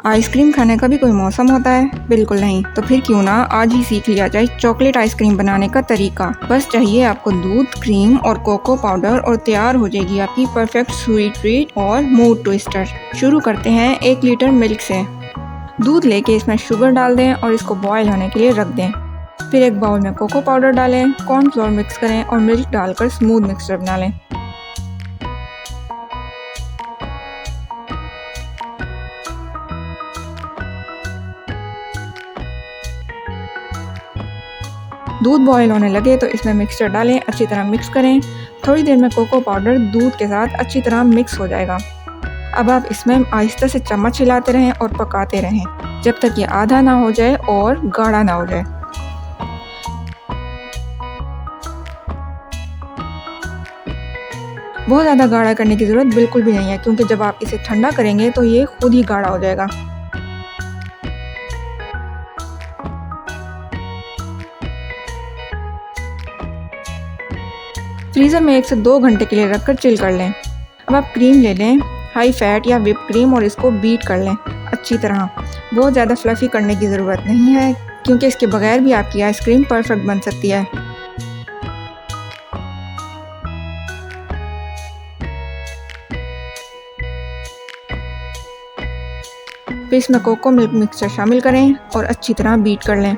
Ice cream खाने का भी कोई मौसम होता है? बिल्कुल नहीं। तो फिर क्यों ना आज ही सीख लिया जाए चॉकलेट आइसक्रीम बनाने का तरीका। बस चाहिए आपको दूध, क्रीम और कोको पाउडर और तैयार हो जाएगी आपकी परफेक्ट स्वीट ट्रीट और मूड ट्विस्टर। शुरू करते हैं 1 लीटर मिल्क से। दूध लेके इसमें शुगर डाल दें और इसको बॉयल होने के लिए रख दें। फिर एक बाउल में कोको पाउडर डालें, कॉर्नफ्लोर मिक्स करें और मिल्क डालकर स्मूथ मिक्सचर बना लें। दूध बॉयल होने लगे तो इसमें मिक्सचर डालें, अच्छी तरह मिक्स करें। थोड़ी देर में कोको पाउडर दूध के साथ अच्छी तरह मिक्स हो जाएगा। अब आप इसमें आहिस्ता से चम्मच हिलाते रहें और पकाते रहें जब तक ये आधा ना हो जाए और गाढ़ा ना हो जाए। बहुत ज़्यादा गाढ़ा करने की ज़रूरत बिल्कुल भी नहीं है, क्योंकि जब आप इसे ठंडा करेंगे तो ये खुद ही गाढ़ा हो जाएगा। फ्रीज़र में 1 से 2 घंटे के लिए रखकर चिल कर लें। अब आप क्रीम ले लें, हाई फैट या व्हिप क्रीम, और इसको बीट कर लें अच्छी तरह। बहुत ज़्यादा फ्लफ़ी करने की ज़रूरत नहीं है, क्योंकि इसके बगैर भी आपकी आइसक्रीम परफेक्ट बन सकती है। फिर इसमें कोको मिल्क मिक्सचर शामिल करें और अच्छी तरह बीट कर लें।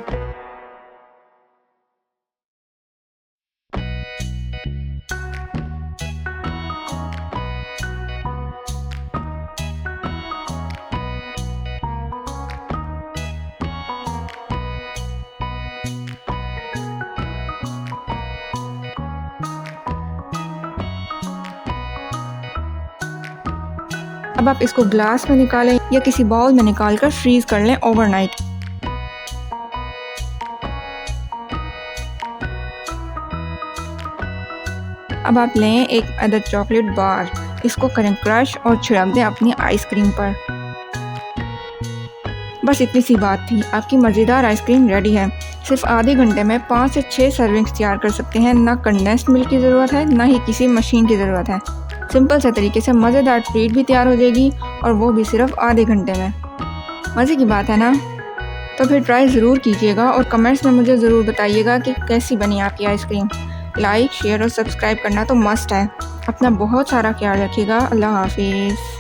अब आप इसको ग्लास में निकालें या किसी बाउल में निकालकर फ्रीज कर लें ओवरनाइट। अब आप लें एक अदद चॉकलेट बार, इसको करें क्रश और छिड़क दें अपनी आइसक्रीम पर। बस इतनी सी बात थी, आपकी मज़ेदार आइसक्रीम रेडी है। सिर्फ आधे घंटे में 5 से 6 सर्विंग्स तैयार कर सकते हैं। ना कंडेंस्ड मिल्क की ज़रूरत है, ना ही किसी मशीन की ज़रूरत है। सिंपल से तरीके से मज़ेदार ट्रीट भी तैयार हो जाएगी, और वो भी सिर्फ आधे घंटे में। मज़े की बात है ना? तो फिर ट्राई ज़रूर कीजिएगा और कमेंट्स में मुझे ज़रूर बताइएगा कि कैसी बनी आपकी आइसक्रीम। लाइक, शेयर और सब्सक्राइब करना तो मस्ट है। अपना बहुत सारा ख्याल रखिएगा। अल्लाह हाफिज़।